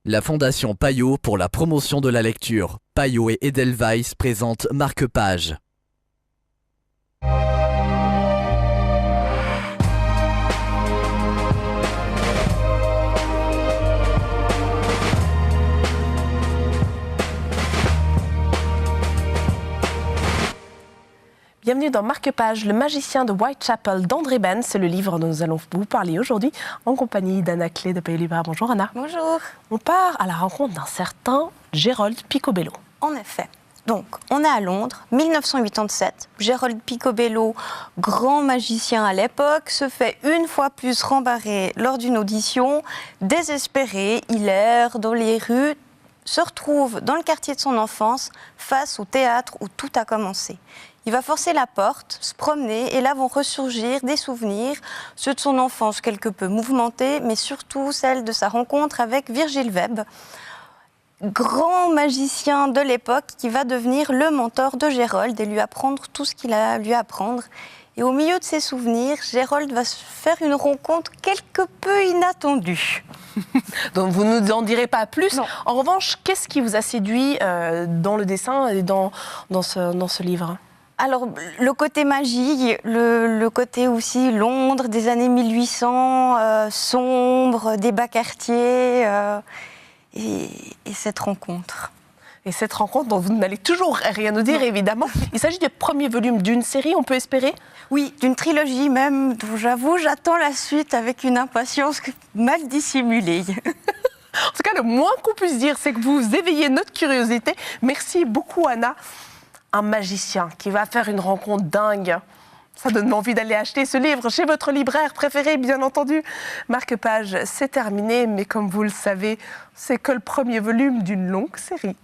La Fondation Payot pour la promotion de la lecture. Payot et Edelweiss présentent Marque-Page. Bienvenue dans Marque-Page, le magicien de Whitechapel d'André Ben. C'est le livre dont nous allons vous parler aujourd'hui en compagnie d'Anna Clé de Pays Libraire. Bonjour Anna. Bonjour. On part à la rencontre d'un certain Gerald Picobello. En effet. Donc, on est à Londres, 1987. Gerald Picobello, grand magicien à l'époque, se fait une fois plus rembarrer lors d'une audition. Désespéré, il erre dans les rues, se retrouve dans le quartier de son enfance, face au théâtre où tout a commencé. Il va forcer la porte, se promener, et là vont ressurgir des souvenirs, ceux de son enfance quelque peu mouvementés, mais surtout celles de sa rencontre avec Virgile Webb, grand magicien de l'époque qui va devenir le mentor de Gerald et lui apprendre tout ce qu'il a à lui apprendre. Et au milieu de ses souvenirs, Gerald va se faire une rencontre quelque peu inattendue. Donc vous ne nous en direz pas plus. Non. En revanche, qu'est-ce qui vous a séduit dans le dessin et dans ce livre ? Alors, le côté magie, le côté aussi Londres des années 1800, sombre, des bas quartiers, et cette rencontre. Et cette rencontre dont vous n'allez toujours rien nous dire, évidemment. Il s'agit du premier volume d'une série, on peut espérer ? Oui, d'une trilogie même, dont j'avoue, j'attends la suite avec une impatience mal dissimulée. En tout cas, le moins qu'on puisse dire, c'est que vous éveillez notre curiosité. Merci beaucoup, Anna. Un magicien qui va faire une rencontre dingue. Ça donne envie d'aller acheter ce livre chez votre libraire préféré, bien entendu. Marque-Page, c'est terminé, mais comme vous le savez, c'est que le premier volume d'une longue série.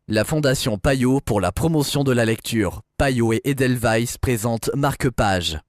La Fondation Payot pour la promotion de la lecture. Payot et Edelweiss présentent Marque-Page.